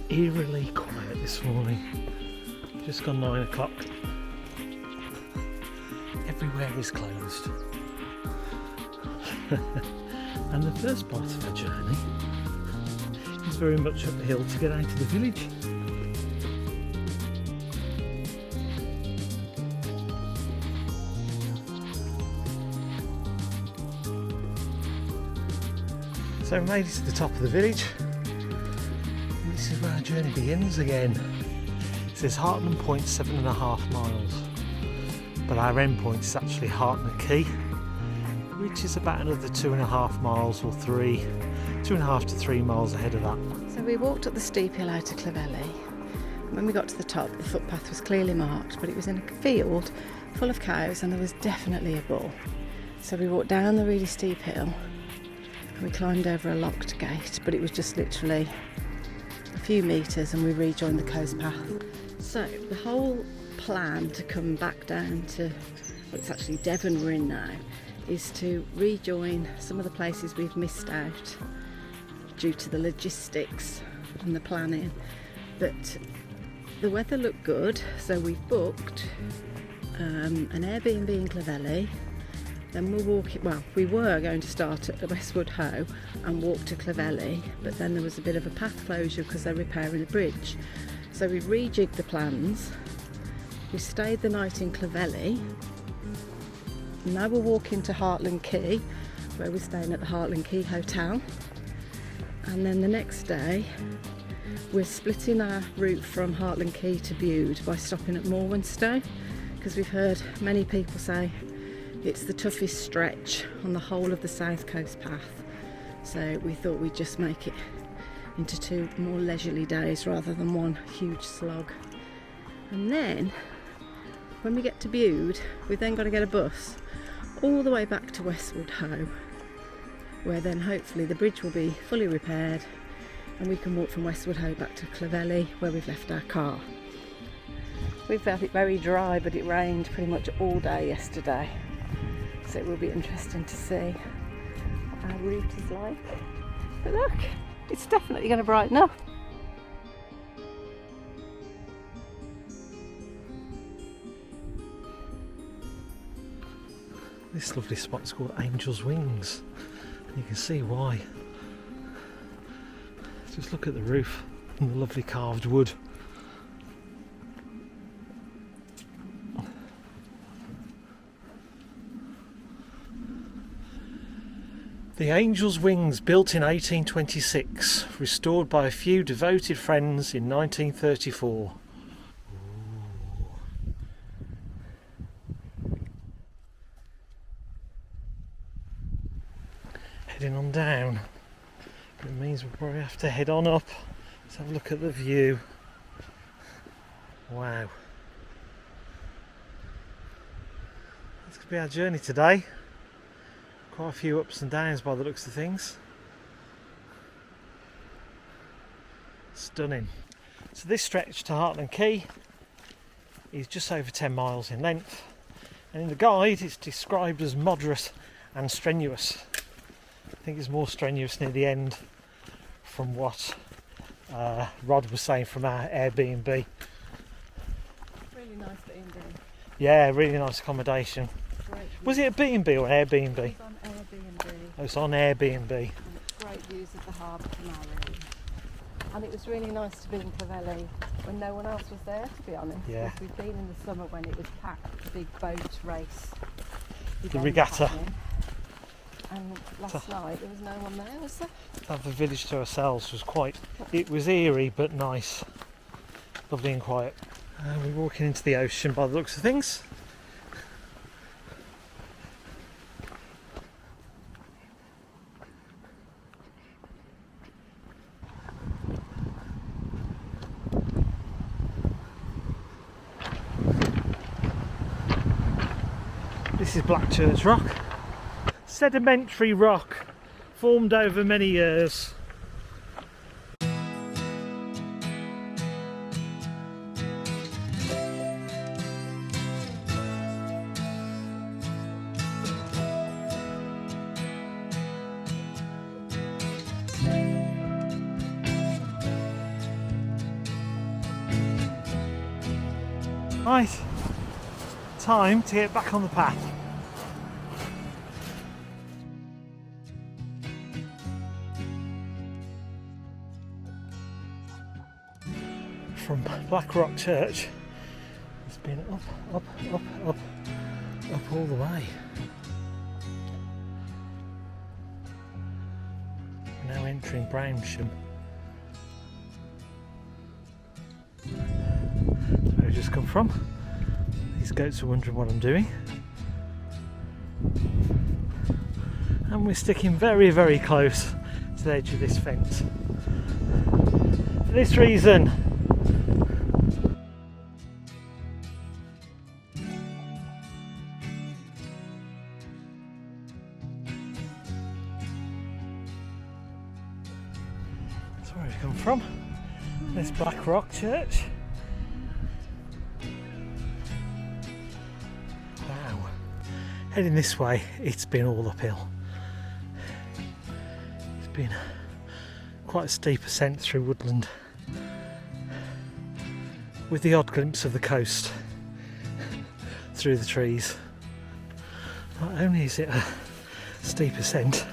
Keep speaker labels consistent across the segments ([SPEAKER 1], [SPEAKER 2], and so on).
[SPEAKER 1] Eerily quiet this morning. Just gone 9 o'clock. Everywhere is closed. And the first part of our journey is very much up the hill to get out of the village. So we made it to the top of the village. And this is where our journey begins again. It says Hartland Point 7.5 miles, but our end point is actually Hartland Quay, which is about another 2.5 miles or 2.5 to 3 miles ahead of that.
[SPEAKER 2] So we walked up the steep hill out to Clovelly. When we got to the top, the footpath was clearly marked, but it was in a field full of cows and there was definitely a bull. So we walked down the really steep hill and we climbed over a locked gate, but it was just literally a few metres and we rejoined the coast path. So the whole plan to come back down to, well, it's actually Devon we're in now, is to rejoin some of the places we've missed out due to the logistics and the planning. But the weather looked good, so we've booked an Airbnb in Clovelly. Then we were going to start at Westwood Ho and walk to Clovelly, but then there was a bit of a path closure because they're repairing the bridge. So we rejigged the plans. We stayed the night in Clovelly. Now we're walking to Hartland Quay, where we're staying at the Hartland Quay Hotel. And then the next day, we're splitting our route from Hartland Quay to Bude by stopping at Morwenstow, because we've heard many people say it's the toughest stretch on the whole of the South Coast path. So we thought we'd just make it into 2 more leisurely days rather than one huge slog. And then, when we get to Bude, we've then got to get a bus all the way back to Westwood Ho, where then hopefully the bridge will be fully repaired and we can walk from Westwood Ho back to Clovelly, where we've left our car. We've felt it very dry, but it rained pretty much all day yesterday, so it will be interesting to see what our route is like. But look, it's definitely going to brighten up.
[SPEAKER 1] This lovely spot's called Angel's Wings. You can see why. Just look at the roof and the lovely carved wood. The Angel's Wings, built in 1826, restored by a few devoted friends in 1934. Heading on down. It means we'll probably have to head on up. Let's have a look at the view. Wow. That's going to be our journey today. Quite a few ups and downs by the looks of things. Stunning. So this stretch to Hartland Quay is just over 10 miles in length, and in the guide it's described as moderate and strenuous. I think it's more strenuous near the end from what Rod was saying from our Airbnb.
[SPEAKER 2] Really nice B&B.
[SPEAKER 1] Yeah, really nice accommodation.
[SPEAKER 2] Great
[SPEAKER 1] Was it a B&B or an Airbnb?
[SPEAKER 2] views on Airbnb.
[SPEAKER 1] Oh, it's on Airbnb.
[SPEAKER 2] And it's great views of the harbour from our room. And it was really nice to be in Clovelly when no one else was there, to be honest.
[SPEAKER 1] Yeah.
[SPEAKER 2] Because we've been in the summer when it was packed, the big boat race.
[SPEAKER 1] The regatta.
[SPEAKER 2] Happening. And last night there was no one there, was there?
[SPEAKER 1] To have the village to ourselves was it was eerie but nice. Lovely and quiet. We're walking into the ocean by the looks of things. This is Blackchurch rock. Sedimentary rock formed over many years. Right, time to get back on the path. From Blackchurch, it's been up all the way. We're now entering Brownsham. That's where I've just come from. These goats are wondering what I'm doing. And we're sticking very, very close to the edge of this fence. For this reason. That's where we've come from. This Blackchurch. Wow. Heading this way, it's been all uphill. It's been quite a steep ascent through woodland, with the odd glimpse of the coast through the trees. Not only is it a steep ascent,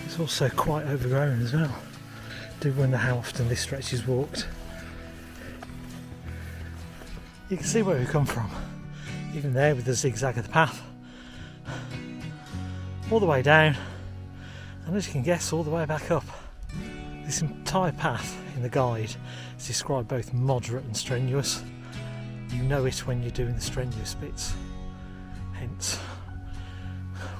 [SPEAKER 1] it's also quite overgrown as well. I do wonder how often this stretch is walked. You can see where we've come from, even there with the zigzag of the path, all the way down, and as you can guess, all the way back up. This entire path in the guide is described both moderate and strenuous. You know it when you're doing the strenuous bits. Hence,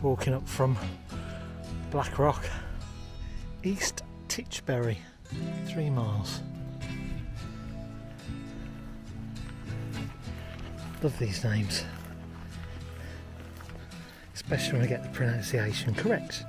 [SPEAKER 1] walking up from Black Rock, East Titchbury, 3 miles. Love these names, especially when I get the pronunciation correct.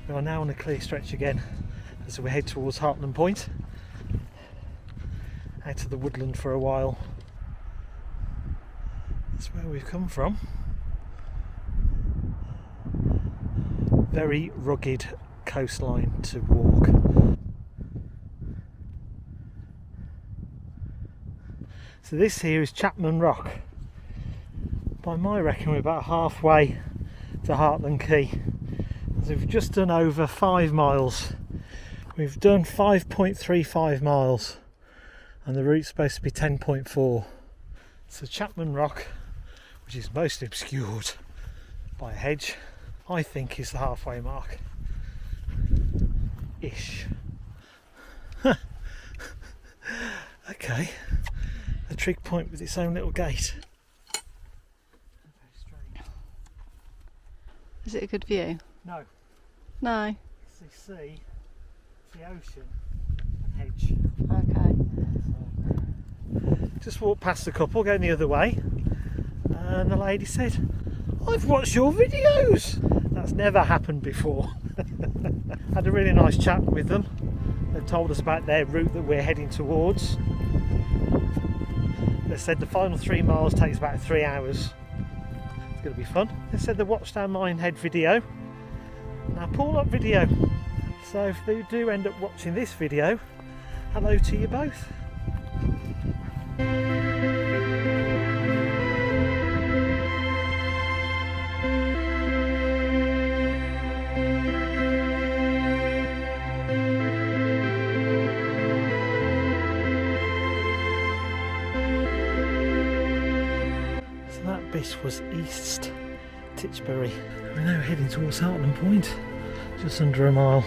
[SPEAKER 1] We are now on a clear stretch again as we head towards Hartland Point, out of the woodland for a while. That's where we've come from. Very rugged coastline to walk. So this here is Chapman Rock. By my reckon we're about halfway to Hartland Quay. So we've just done over 5 miles. We've done 5.35 miles and the route's supposed to be 10.4. So Chapman Rock, which is mostly obscured by a hedge, I think is the halfway mark. Ish. Okay, a trig point with its own little gate.
[SPEAKER 2] Is it a good view?
[SPEAKER 1] No.
[SPEAKER 2] No.
[SPEAKER 1] It's the sea, the ocean and hedge.
[SPEAKER 2] Okay.
[SPEAKER 1] Just walked past a couple going the other way and the lady said, "I've watched your videos." That's never happened before. Had a really nice chat with them. They told us about their route that we're heading towards. They said the final 3 miles takes about 3 hours. It's going to be fun. They said they watched our Minehead video and our pull up video. So if they do end up watching this video, hello to you both. This was East Titchbury. We're now heading towards Hartland Point, just under a mile.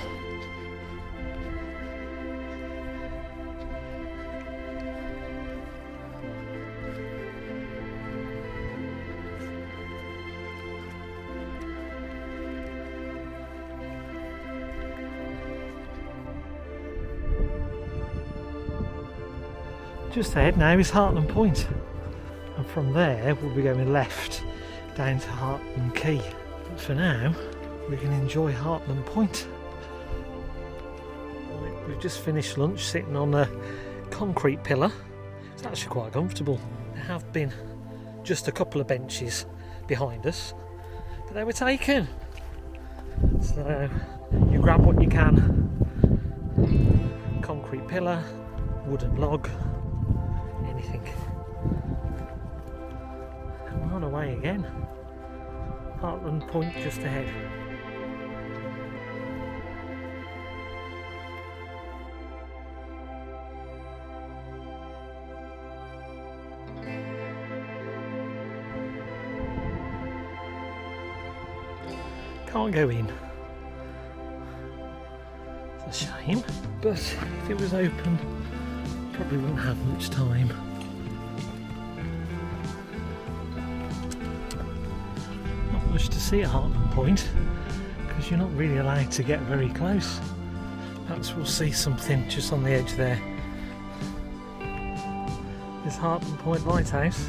[SPEAKER 1] Just ahead now is Hartland Point. And from there we'll be going left down to Hartland Quay. But for now we can enjoy Hartland Point. Right, We've just finished lunch sitting on a concrete pillar. It's actually quite comfortable. There have been just a couple of benches behind us, but they were taken. So you grab what you can. Concrete pillar, wooden log, anything. And we're on our way again. Hartland Point just ahead. Can't go in. It's a shame, but if it was open, probably wouldn't have much time. Not much to see at Hartland Point because you're not really allowed to get very close. Perhaps we'll see something just on the edge there. This Hartland Point Lighthouse,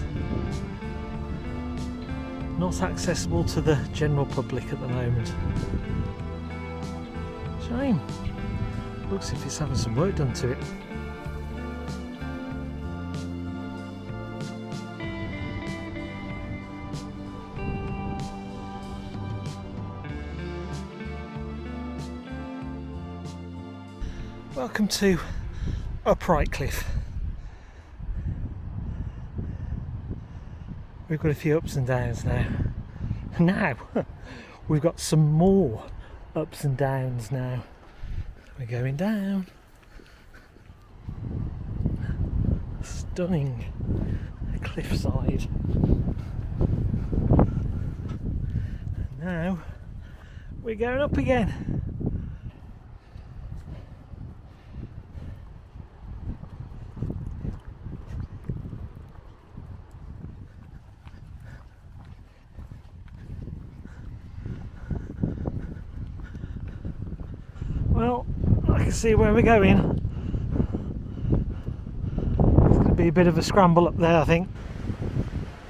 [SPEAKER 1] not accessible to the general public at the moment. Shame. Looks as if it's having some work done to it. Welcome to Upright Cliff. We've got a few ups and downs now. Now we've got some more ups and downs now. We're going down. Stunning cliffside. And now we're going up again. Well, I can see where we're going. It's going to be a bit of a scramble up there, I think.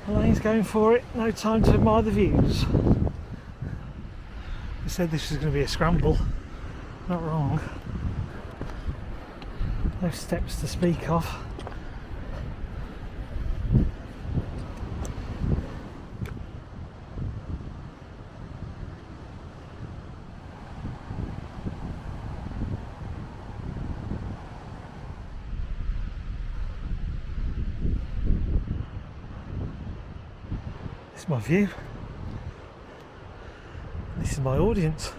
[SPEAKER 1] Elaine's going for it, no time to admire the views. We said this was going to be a scramble, not wrong. No steps to speak of. This is my view. This is my audience.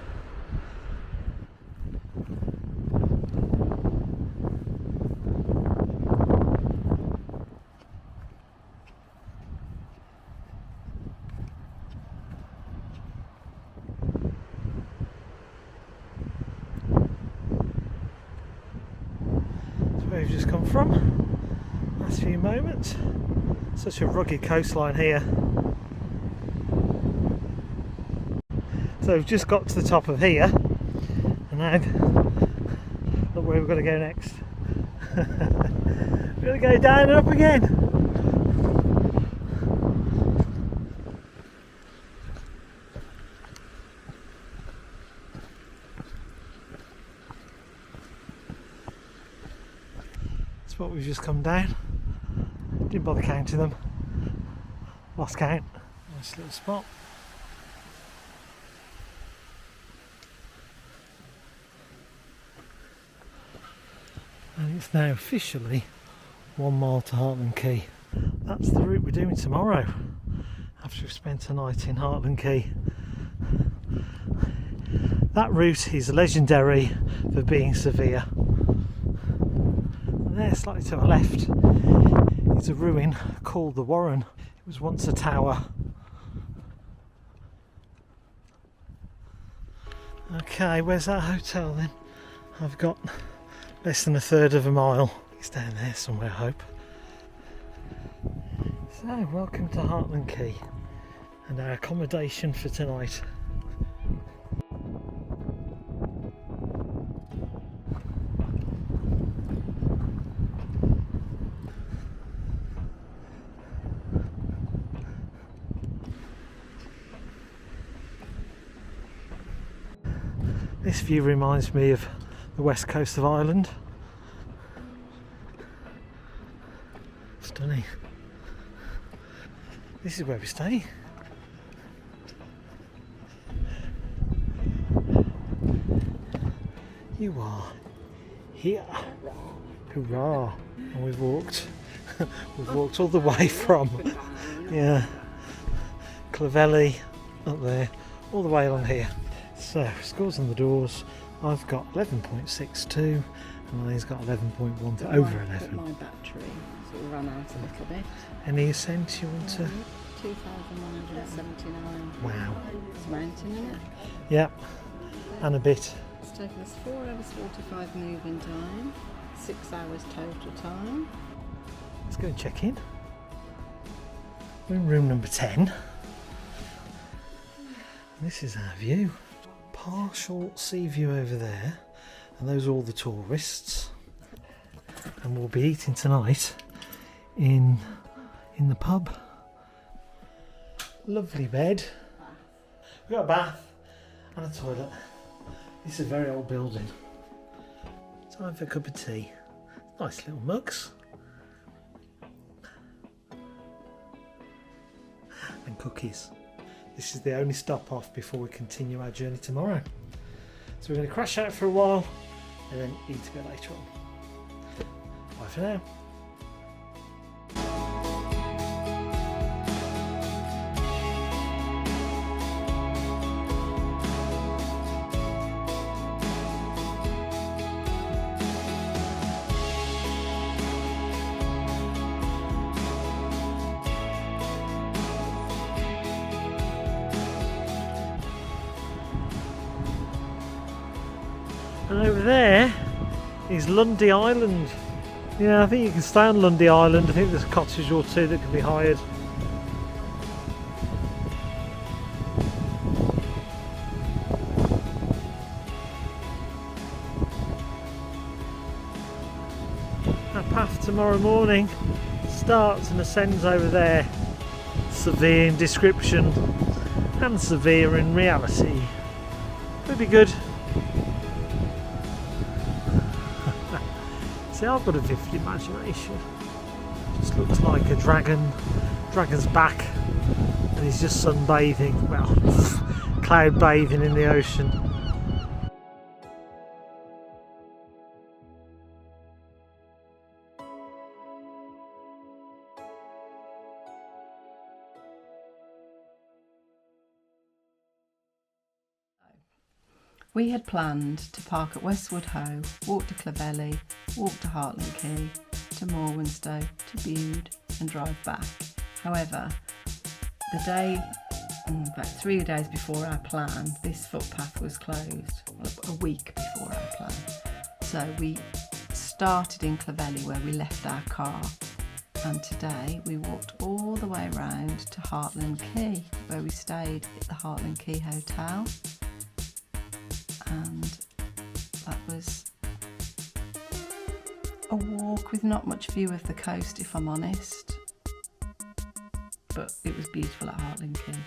[SPEAKER 1] That's where we've just come from. Last few moments. Such a rugged coastline here. So we've just got to the top of here, and now look where we've got to go next. We're going to go down and up again. That's what we've just come down. Didn't bother counting them. Lost count. Nice little spot. And it's now officially 1 mile to Hartland Quay. That's the route we're doing tomorrow, after we've spent a night in Hartland Quay. That route is legendary for being severe. And there, slightly to our left, is a ruin called the Warren. It was once a tower. Okay, where's that hotel then? I've got less than a third of a mile. It's down there somewhere, I hope. So, welcome to Hartland Quay and our accommodation for tonight. This view reminds me of the west coast of Ireland. Stunning. This is where we stay. You are here. Hurrah! And we've walked all the way from Clovelly up there, all the way along here. So scores on the doors. I've got 11.62 and he's got 11.1 to over 11.
[SPEAKER 2] My battery sort of ran out a little bit.
[SPEAKER 1] Any ascent you want to?
[SPEAKER 2] 2,179.
[SPEAKER 1] Wow.
[SPEAKER 2] It's a mountain, isn't it?
[SPEAKER 1] Yep. And a bit.
[SPEAKER 2] It's taken us 4 hours 45 moving time, 6 hours total time.
[SPEAKER 1] Let's go and check in. We're in room number 10. And this is our view. Partial sea view over there, and those are all the tourists. And we'll be eating tonight in the pub. Lovely bed. We've got a bath and a toilet. This is a very old building. Time for a cup of tea. Nice little mugs. And cookies. This is the only stop off before we continue our journey tomorrow. So we're going to crash out for a while and then eat a bit later on. Bye for now. And over there is Lundy Island. Yeah, I think you can stay on Lundy Island. I think there's a cottage or two that can be hired. Our path tomorrow morning starts and ascends over there. Severe in description and severe in reality. It'll be good. See, I've got a vivid imagination. Just looks like a dragon's back, and he's just sunbathing, well, cloud bathing in the ocean.
[SPEAKER 2] We had planned to park at Westwood Hoe, walk to Clovelly, walk to Hartland Quay, to Morwenstow, to Bude and drive back. However, the day, in fact 3 days before our plan, this footpath was closed, a week before our plan. So we started in Clovelly where we left our car, and today we walked all the way around to Hartland Quay where we stayed at the Hartland Quay Hotel. And that was a walk with not much view of the coast, if I'm honest, but it was beautiful at Hartland Quay.